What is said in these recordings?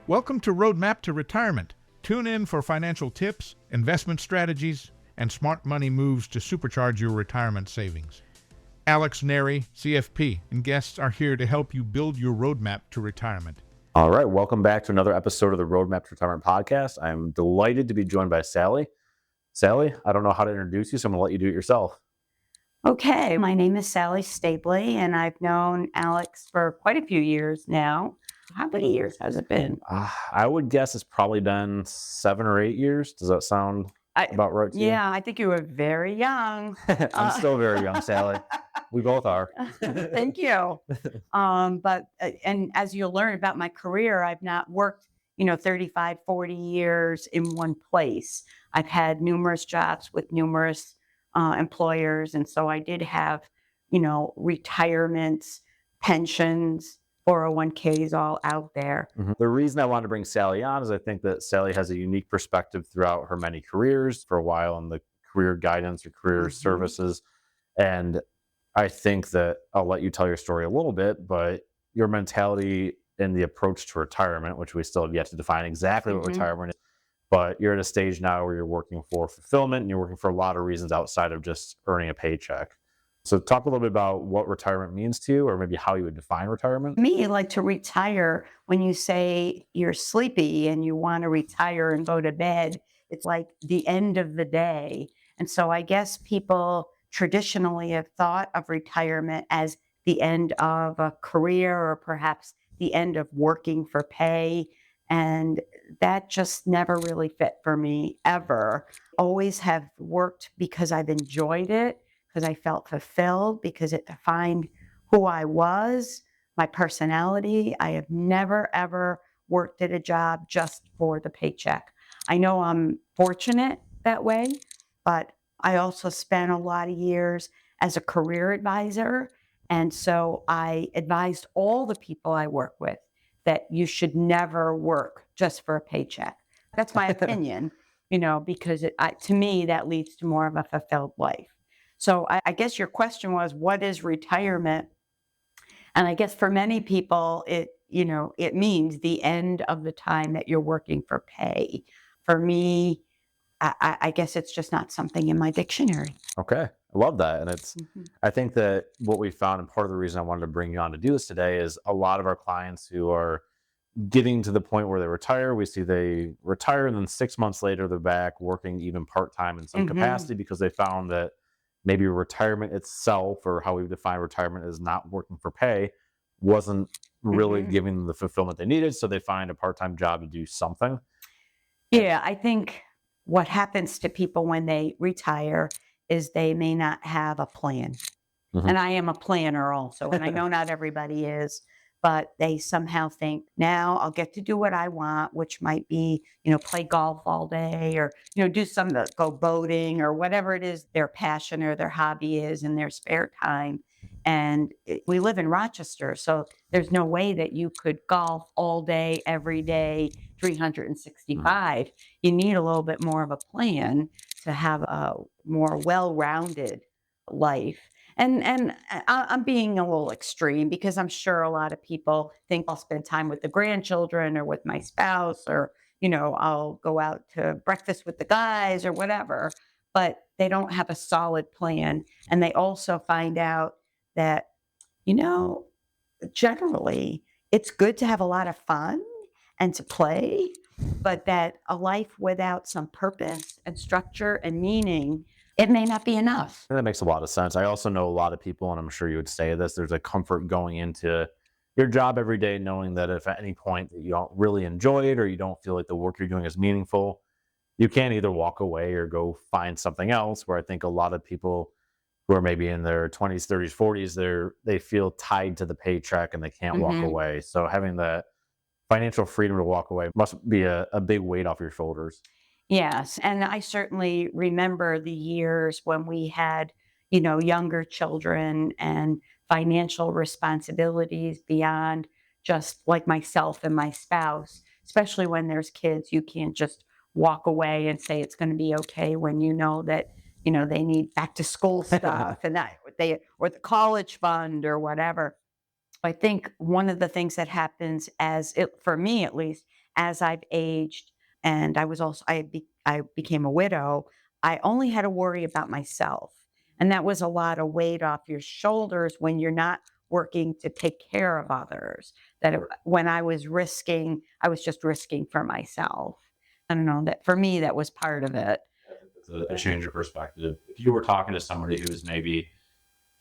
Welcome to Roadmap to Retirement. Tune in for financial tips, investment strategies, and smart money moves to supercharge your retirement savings. Alex Neri, CFP, and guests are here to help you build your roadmap to retirement. All right, welcome back to another episode of the Roadmap to Retirement podcast. I'm delighted to be joined by Sally. Sally, I don't know how to introduce you, so I'm going to let you do it yourself. Okay, my name is Sally Stapley, and I've known Alex for quite a few years now. How many years has it been? I would guess it's probably been 7 or 8 years. Does that sound about right to you? Yeah, I think you were very young. I'm still very young, Sally. We both are. Thank you. And as you'll learn about my career, I've not worked, 35, 40 years in one place. I've had numerous jobs with numerous employers. And so I did have, retirements, pensions, 401ks all out there. Mm-hmm. The reason I wanted to bring Sally on is I think that Sally has a unique perspective throughout her many careers, for a while in the career guidance or career services. And I think that I'll let you tell your story a little bit, but your mentality and the approach to retirement, which we still have yet to define exactly what retirement is, but you're at a stage now where you're working for fulfillment and you're working for a lot of reasons outside of just earning a paycheck. So talk a little bit about what retirement means to you, or maybe how you would define retirement. Me, like to retire, when you say you're sleepy and you want to retire and go to bed, it's like the end of the day. And so I guess people traditionally have thought of retirement as the end of a career or perhaps the end of working for pay. And that just never really fit for me ever. Always have worked because I've enjoyed it, because I felt fulfilled, because it defined who I was, my personality. I have never, ever worked at a job just for the paycheck. I know I'm fortunate that way, but I also spent a lot of years as a career advisor. And so I advised all the people I work with that you should never work just for a paycheck. That's my opinion, because to me, that leads to more of a fulfilled life. So I guess your question was, what is retirement? And I guess for many people, it means the end of the time that you're working for pay. For me, I guess it's just not something in my dictionary. Okay. I love that. And I think that what we found, and part of the reason I wanted to bring you on to do this today, is a lot of our clients who are getting to the point where they retire, we see they retire and then 6 months later, they're back working even part-time in some capacity because they found that maybe retirement itself, or how we define retirement as not working for pay, wasn't really giving them the fulfillment they needed. So they find a part-time job to do something. Yeah, I think what happens to people when they retire is they may not have a plan. And I am a planner also, and I know not everybody is, but they somehow think, now I'll get to do what I want, which might be, play golf all day, or, do something, go boating, or whatever it is their passion or their hobby is in their spare time. And we live in Rochester, so there's no way that you could golf all day, every day, 365. You need a little bit more of a plan to have a more well-rounded life. And I'm being a little extreme, because I'm sure a lot of people think I'll spend time with the grandchildren or with my spouse, or, I'll go out to breakfast with the guys or whatever, but they don't have a solid plan. And they also find out that, generally it's good to have a lot of fun and to play, but that a life without some purpose and structure and meaning, it may not be enough. That makes a lot of sense. I also know a lot of people, and I'm sure you would say this, there's a comfort going into your job every day, knowing that if at any point that you don't really enjoy it, or you don't feel like the work you're doing is meaningful, you can either walk away or go find something else. Where I think a lot of people who are maybe in their 20s, 30s, 40s, they feel tied to the paycheck and they can't walk away. So having that financial freedom to walk away must be a big weight off your shoulders. Yes. And I certainly remember the years when we had, younger children and financial responsibilities beyond just like myself and my spouse, especially when there's kids. You can't just walk away and say it's going to be okay when you know that, they need back to school stuff and that or the college fund or whatever. I think one of the things that happens for me at least, as I've aged and I became a widow, I only had to worry about myself. And that was a lot of weight off your shoulders when you're not working to take care of others. When I was risking, I was just risking for myself. I don't know that for me, that was part of it. It's a change of perspective. If you were talking to somebody who's maybe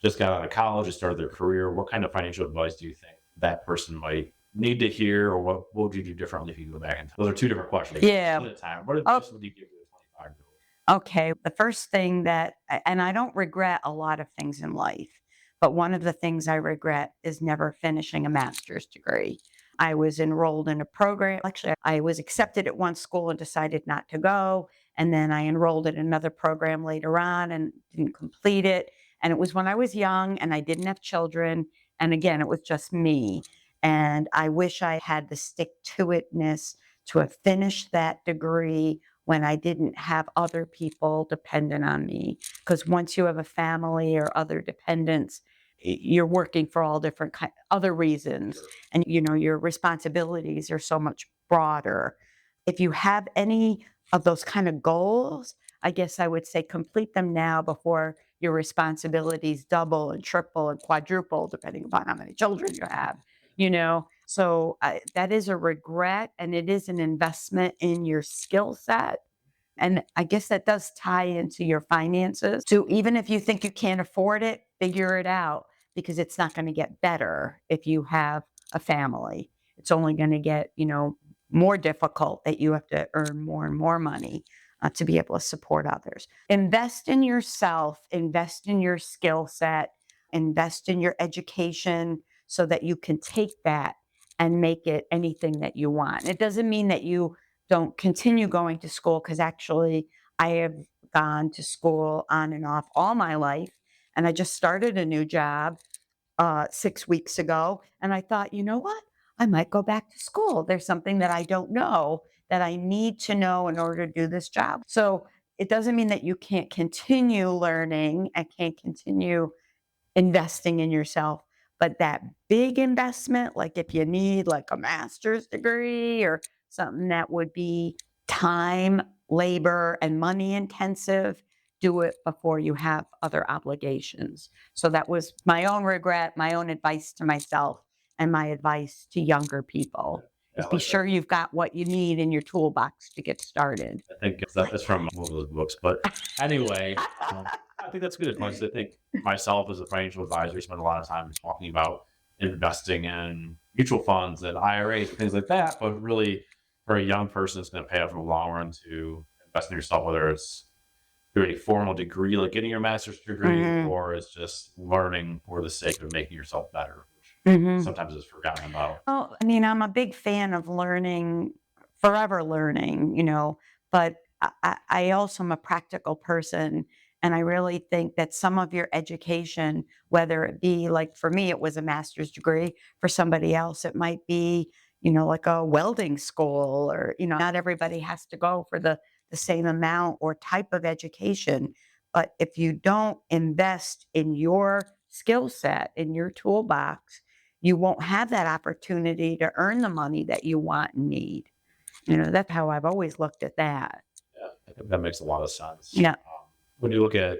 just got out of college and started their career, what kind of financial advice do you think that person might need to hear, or what would you do differently if you go back in time? Those are two different questions. Yeah. One at a time. What Oh, advice would you give to a 25-year-old? okay. The first thing and I don't regret a lot of things in life, but one of the things I regret is never finishing a master's degree. I was enrolled in a program. Actually, I was accepted at one school and decided not to go. And then I enrolled in another program later on and didn't complete it. And it was when I was young and I didn't have children. And again, it was just me. And I wish I had the stick to itness to have finished that degree when I didn't have other people dependent on me. Because once you have a family or other dependents, you're working for all different other reasons, and your responsibilities are so much broader. If you have any of those kind of goals, I guess I would say complete them now before your responsibilities double and triple and quadruple, depending upon how many children you have. So that is a regret, and it is an investment in your skill set. And I guess that does tie into your finances. So even if you think you can't afford it, figure it out, because it's not going to get better if you have a family. It's only going to get, more difficult that you have to earn more and more money to be able to support others. Invest in yourself, invest in your skill set, invest in your education so that you can take that and make it anything that you want. It doesn't mean that you don't continue going to school, because actually I have gone to school on and off all my life. And I just started a new job 6 weeks ago. And I thought, you know what? I might go back to school. There's something that I don't know that I need to know in order to do this job. So it doesn't mean that you can't continue learning and can't continue investing in yourself. But that big investment, like if you need like a master's degree or something that would be time, labor, and money intensive, do it before you have other obligations. So that was my own regret, my own advice to myself, and my advice to younger people. Yeah, Is I be like that. sure you've got what you need in your toolbox to get started. I think that's from one of those books. But anyway, I think that's good advice. I think myself as a financial advisor spend a lot of time talking about investing in mutual funds and IRAs and things like that. But really, for a young person, it's going to pay off in the long run to invest in yourself, whether it's through a formal degree, like getting your master's degree, Mhm. or it's just learning for the sake of making yourself better, which Mhm. sometimes is forgotten about. Well, I mean, I'm a big fan of learning, forever learning, but I also am a practical person. And I really think that some of your education, whether it be like for me, it was a master's degree, for somebody else, it might be, like a welding school, or, not everybody has to go for the same amount or type of education. But if you don't invest in your skill set, in your toolbox, you won't have that opportunity to earn the money that you want and need. That's how I've always looked at that. Yeah, I think that makes a lot of sense. Yeah. When you look at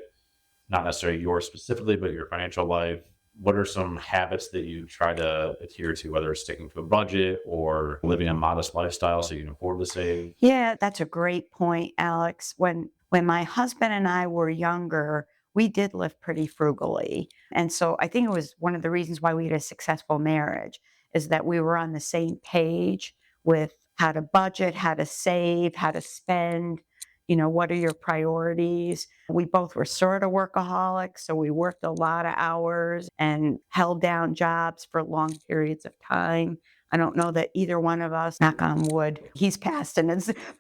not necessarily yours specifically, but your financial life, what are some habits that you try to adhere to, whether it's sticking to a budget or living a modest lifestyle so you can afford to save? Yeah, that's a great point, Alex. When my husband and I were younger, we did live pretty frugally. And so I think it was one of the reasons why we had a successful marriage, is that we were on the same page with how to budget, how to save, how to spend, what are your priorities? We both were sort of workaholics, so we worked a lot of hours and held down jobs for long periods of time. I don't know that either one of us, knock on wood, he's passed,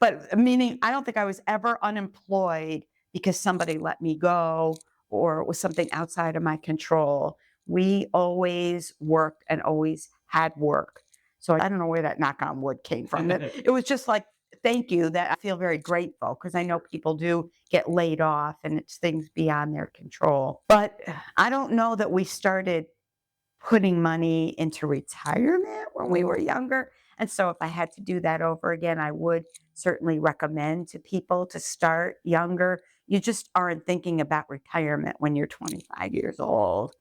but meaning I don't think I was ever unemployed because somebody let me go or it was something outside of my control. We always worked and always had work. So I don't know where that knock on wood came from. It was just like, thank you, that I feel very grateful, because I know people do get laid off and it's things beyond their control. But I don't know that we started putting money into retirement when we were younger. And so if I had to do that over again, I would certainly recommend to people to start younger. You just aren't thinking about retirement when you're 25 years old.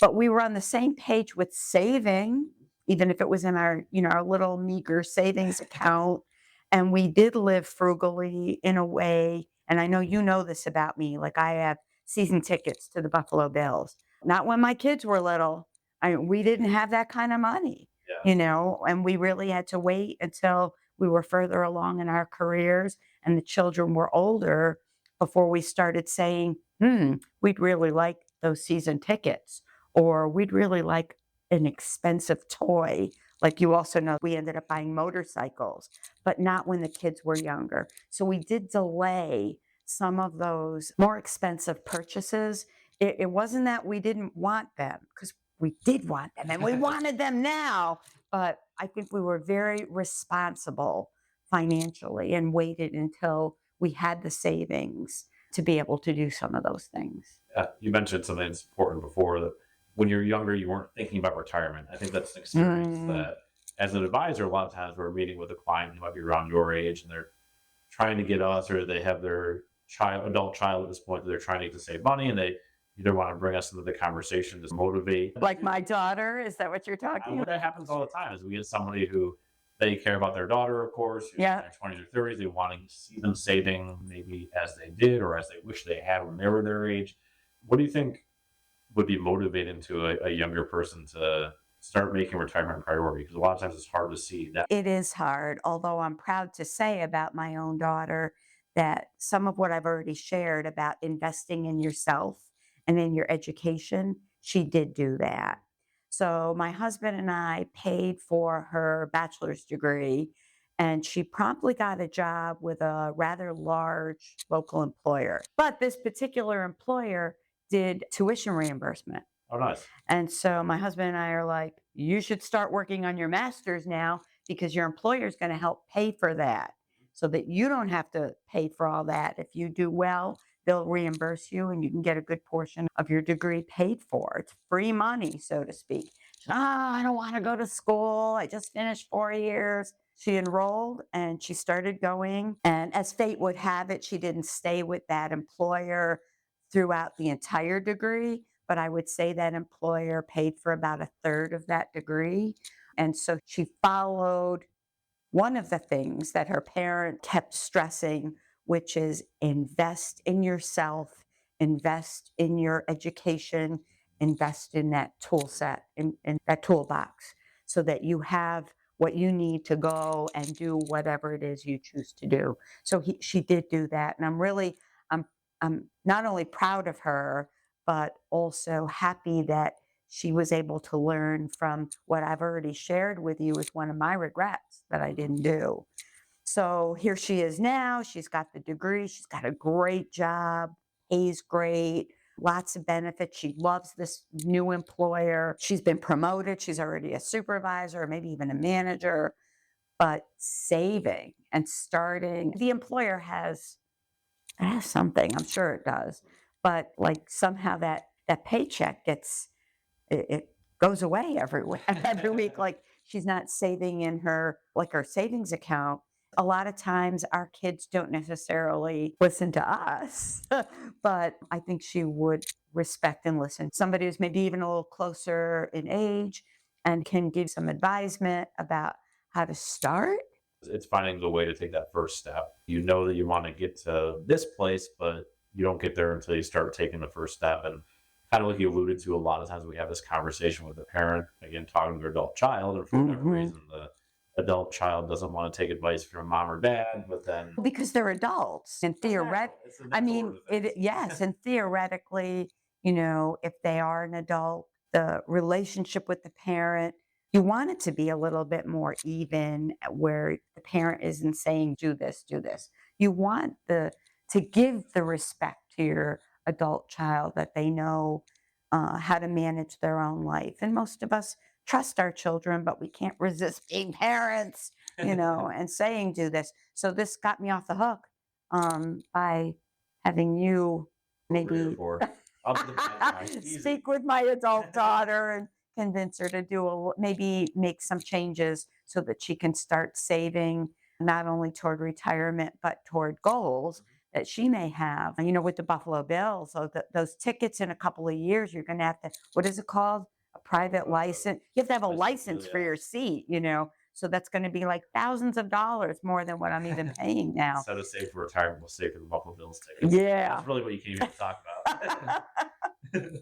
But we were on the same page with saving, even if it was in our little meager savings account. And we did live frugally in a way. And I know you know this about me. Like I have season tickets to the Buffalo Bills. Not when my kids were little. We didn't have that kind of money, Yeah. and we really had to wait until we were further along in our careers and the children were older before we started saying, we'd really like those season tickets, or we'd really like an expensive toy. Like you also know, we ended up buying motorcycles, but not when the kids were younger. So we did delay some of those more expensive purchases. It wasn't that we didn't want them, because we did want them and we wanted them now. But I think we were very responsible financially and waited until we had the savings to be able to do some of those things. You mentioned something that's important before, that when you're younger, you weren't thinking about retirement. I think that's an experience that, as an advisor, a lot of times we're meeting with a client who might be around your age and they're trying to get us, or they have their adult child at this point that they're trying to get to save money, and they either want to bring us into the conversation to motivate. Like my daughter, is that what you're talking And about? that happens all the time is we get somebody who they care about their daughter, of course, who's Yeah. in their 20s or 30s. They want to see them saving maybe as they did or as they wish they had when they were their age. What do you think would be motivating to a younger person to start making retirement a priority? Because a lot of times it's hard to see that. It is hard, although I'm proud to say about my own daughter that some of what I've already shared about investing in yourself and in your education, she did do that. So my husband and I paid for her bachelor's degree, and she promptly got a job with a rather large local employer. But this particular employer did tuition reimbursement. Oh, nice. And so my husband and I are like, you should start working on your master's now, because your employer is going to help pay for that so that you don't have to pay for all that. If you do well, they'll reimburse you and you can get a good portion of your degree paid for. It's free money, so to speak. I don't want to go to school. I just finished 4 years. She enrolled and she started going. And as fate would have it, she didn't stay with that employer throughout the entire degree, but I would say that employer paid for about a third of that degree. And so she followed one of the things that her parent kept stressing, which is invest in yourself, invest in your education, invest in that tool set, in that toolbox, so that you have what you need to go and do whatever it is you choose to do. So she did do that. And I'm, I'm not only proud of her, but also happy that she was able to learn from what I've already shared with you as one of my regrets that I didn't do. So here she is now. She's got the degree. She's got a great job, pays great, lots of benefits. She loves this new employer. She's been promoted. She's already a supervisor, maybe even a manager. But saving and starting, the employer has something, I'm sure it does. But like somehow that paycheck it goes away every week. Like she's not saving in her savings account. A lot of times our kids don't necessarily listen to us, but I think she would respect and listen. Somebody who's maybe even a little closer in age and can give some advisement about how to start. It's finding the way to take that first step. You know that you want to get to this place, but you don't get there until you start taking the first step. And kind of like you alluded to, a lot of times we have this conversation with a parent, again, talking to their adult child, and for whatever reason, the adult child doesn't want to take advice from mom or dad, but then Because they're adults and I mean, yes, and theoretically, if they are an adult, the relationship with the parent, you want it to be a little bit more even, where the parent isn't saying, do this, do this. You want to give the respect to your adult child that they know how to manage their own life. And most of us trust our children, but we can't resist being parents, and saying, do this. So this got me off the hook by having you maybe I'll do the podcast. Easy. speak with my adult daughter and convince her to maybe make some changes so that she can start saving not only toward retirement, but toward goals that she may have. With the Buffalo Bills, so those tickets in a couple of years, you're going to have to, what is it called? A private license. You have to have a license for your seat. So that's going to be like thousands of dollars more than what I'm even paying now. Instead of saving for retirement, we'll save for the Buffalo Bills tickets. Yeah. That's really what you came here to talk about.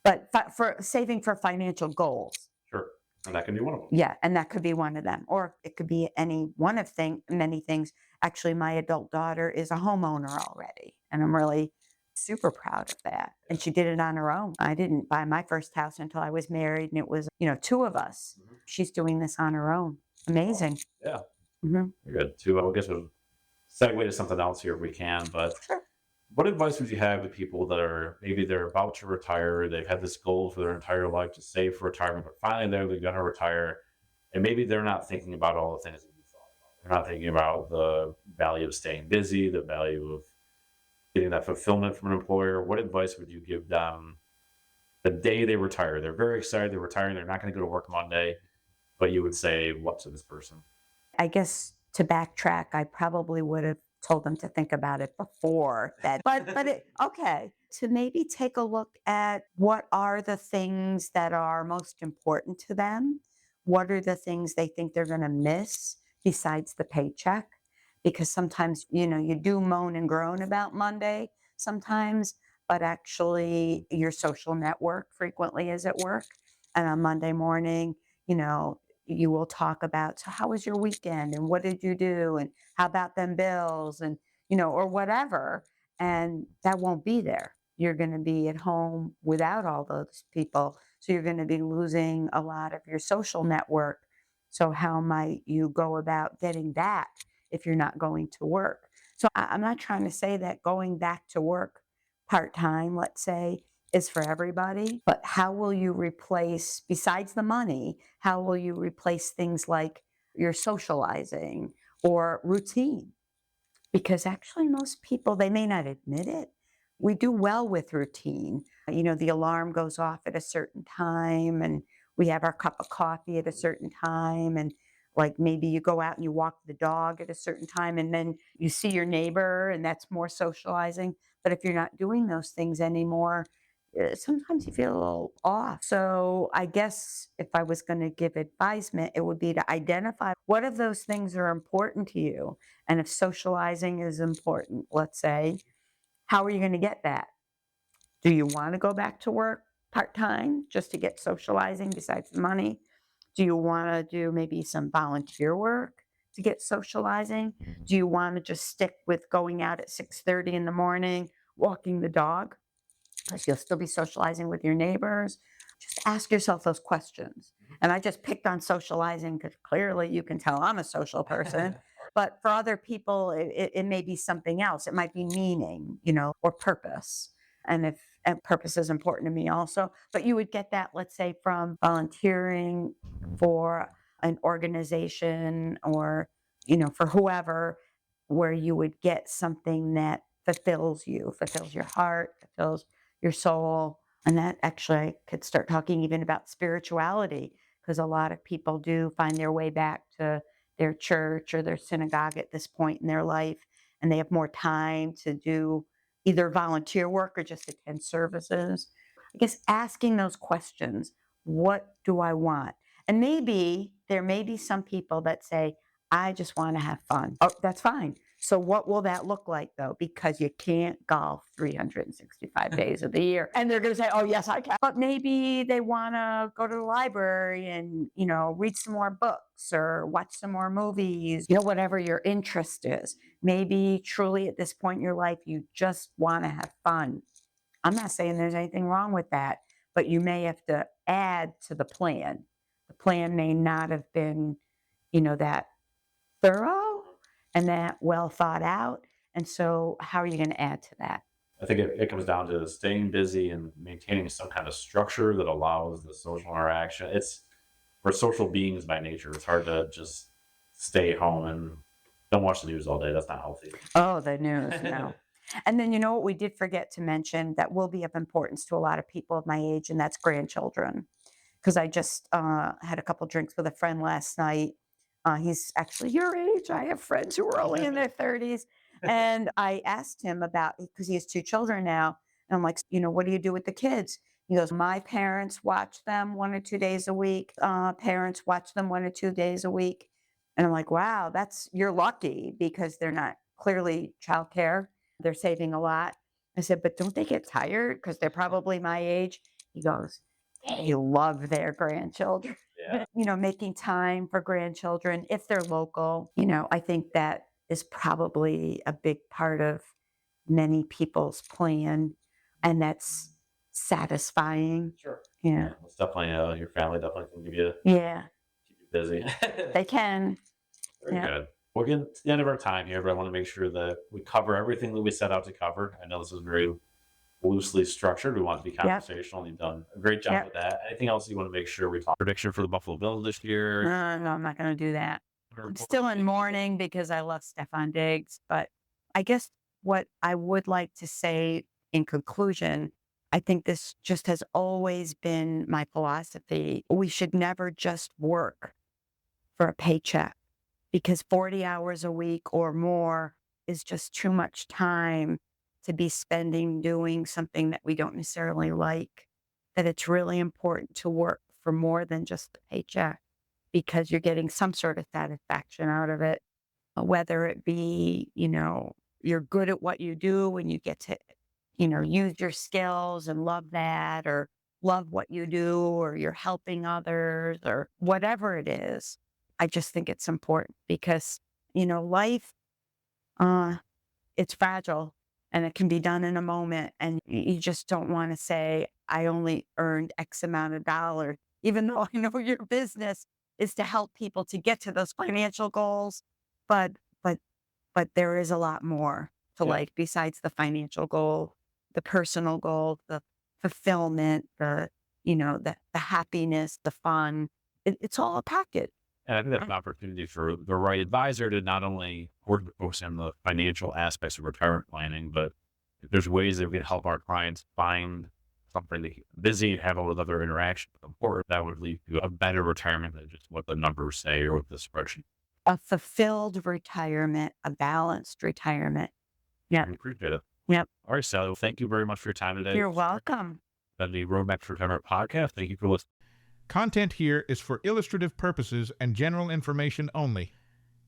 But for saving for financial goals. Sure. And that can be one of them. Yeah, and that could be one of them. Or it could be any one of many things. Actually, my adult daughter is a homeowner already, and I'm really super proud of that. And she did it on her own. I didn't buy my first house until I was married, and it was, two of us. She's doing this on her own. Amazing. Yeah. hmm Very good. Too. I guess we'll segue to something else here if we can. But Sure. what advice would you have to people that are maybe they're about to retire? They've had this goal for their entire life to save for retirement, but finally they're going to retire, and maybe they're not thinking about all the things that you thought about. They're not thinking about the value of staying busy, the value of getting that fulfillment from an employer. What advice would you give them the day they retire? They're very excited. They're retiring. They're not going to go to work Monday, but you would say what to this person? I guess to backtrack, I probably would have told them to think about it before that. Okay, to maybe take a look at what are the things that are most important to them. What are the things they think they're going to miss besides the paycheck? Because sometimes, you do moan and groan about Monday sometimes, but actually your social network frequently is at work. And on Monday morning, you will talk about, so how was your weekend and what did you do? And how about them bills and, or whatever. And that won't be there. You're going to be at home without all those people. So you're going to be losing a lot of your social network. So how might you go about getting that if you're not going to work? So I'm not trying to say that going back to work part-time, let's say, is for everybody, but how will you replace, besides the money, how will you replace things like your socializing or routine? Because actually most people, they may not admit it, we do well with routine. The alarm goes off at a certain time and we have our cup of coffee at a certain time, and like maybe you go out and you walk the dog at a certain time and then you see your neighbor, and that's more socializing. But if you're not doing those things anymore, sometimes you feel a little off. So I guess if I was going to give advisement, it would be to identify what of those things are important to you. And if socializing is important, let's say, how are you going to get that? Do you want to go back to work part-time just to get socializing besides the money? Do you want to do maybe some volunteer work to get socializing? Do you want to just stick with going out at 6:30 in the morning, walking the dog? Because you'll still be socializing with your neighbors. Just ask yourself those questions. And I just picked on socializing because clearly you can tell I'm a social person. But for other people, it may be something else. It might be meaning, or purpose. And purpose is important to me also. But you would get that, let's say, from volunteering for an organization or, for whoever, where you would get something that fulfills you, fulfills your heart, fulfills your soul. And that actually, I could start talking even about spirituality, because a lot of people do find their way back to their church or their synagogue at this point in their life, and they have more time to do either volunteer work or just attend services. I guess asking those questions, what do I want? And maybe there may be some people that say, I just want to have fun. Oh, that's fine. So what will that look like though? Because you can't golf 365 days of the year. And they're going to say, oh yes, I can. But maybe they want to go to the library and, read some more books or watch some more movies, whatever your interest is. Maybe truly at this point in your life, you just want to have fun. I'm not saying there's anything wrong with that, but you may have to add to the plan. The plan may not have been, that thorough and that well thought out. And so how are you going to add to that? I think it comes down to staying busy and maintaining some kind of structure that allows the social interaction. We're social beings by nature. It's hard to just stay home and don't watch the news all day. That's not healthy. Oh, the news, no. And then what we did forget to mention that will be of importance to a lot of people of my age, and that's grandchildren. because I just had a couple drinks with a friend last night. He's actually your age. I have friends who are only in their 30s. And I asked him about, because he has 2 children now. And I'm like, what do you do with the kids? He goes, my parents watch them 1 or 2 days a week. Parents watch them 1 or 2 days a week. And I'm like, wow, you're lucky because they're not clearly childcare. They're saving a lot. I said, but don't they get tired? Because they're probably my age. He goes, they love their grandchildren. Yeah. Making time for grandchildren if they're local. I think that is probably a big part of many people's plan, and that's satisfying. Sure. Yeah. It's definitely, your family definitely can give you, Yeah, keep you busy. they can. Very Yeah. good. We're getting to the end of our time here, but I want to make sure that we cover everything that we set out to cover. I know this is very loosely structured. We want to be conversational. You've done a great job with that. Anything else you want to make sure we talk? Prediction for the Buffalo Bills this year? No, I'm not going to do that. I'm still in mourning because I love Stefan Diggs. But I guess what I would like to say in conclusion, I think this just has always been my philosophy. We should never just work for a paycheck, because 40 hours a week or more is just too much time to be spending doing something that we don't necessarily like. That it's really important to work for more than just the paycheck, because you're getting some sort of satisfaction out of it, whether it be, you're good at what you do and you get to, use your skills and love that, or love what you do, or you're helping others, or whatever it is. I just think it's important because, life, it's fragile and it can be done in a moment. And you just don't want to say, I only earned X amount of dollars, even though I know your business is to help people to get to those financial goals. But there is a lot more to life besides the financial goal, the personal goal, the fulfillment, the happiness, the fun. It's all a package. And I think that's an opportunity for the right advisor to not only focus on the financial aspects of retirement planning, but if there's ways that we can help our clients find something to keep busy, have all the other interactions with them, or that would lead to a better retirement than just what the numbers say or what the spreadsheet. A fulfilled retirement, a balanced retirement. Yeah. I appreciate it. Yep. All right, Sally. Well, thank you very much for your time today. You're welcome. Been the Roadmap to Retirement podcast. Thank you for listening. Content here is for illustrative purposes and general information only.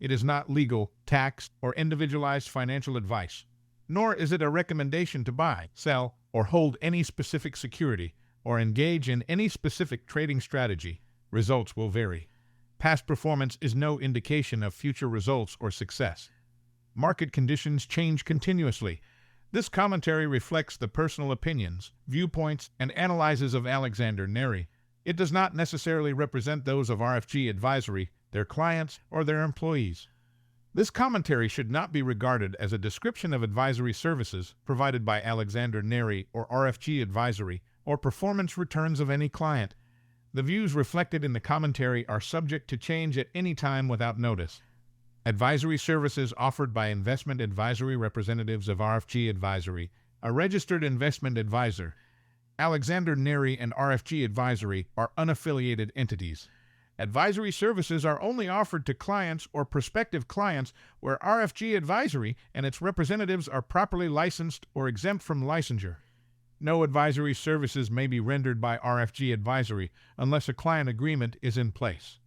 It is not legal, tax, or individualized financial advice. Nor is it a recommendation to buy, sell, or hold any specific security, or engage in any specific trading strategy. Results will vary. Past performance is no indication of future results or success. Market conditions change continuously. This commentary reflects the personal opinions, viewpoints, and analyses of Alexander Neri. It does not necessarily represent those of RFG Advisory, their clients, or their employees. This commentary should not be regarded as a description of advisory services provided by Alexander Neri or RFG Advisory, or performance returns of any client. The views reflected in the commentary are subject to change at any time without notice. Advisory services offered by investment advisory representatives of RFG Advisory, a registered investment advisor. Alexander Neri and RFG Advisory are unaffiliated entities. Advisory services are only offered to clients or prospective clients where RFG Advisory and its representatives are properly licensed or exempt from licensure. No advisory services may be rendered by RFG Advisory unless a client agreement is in place.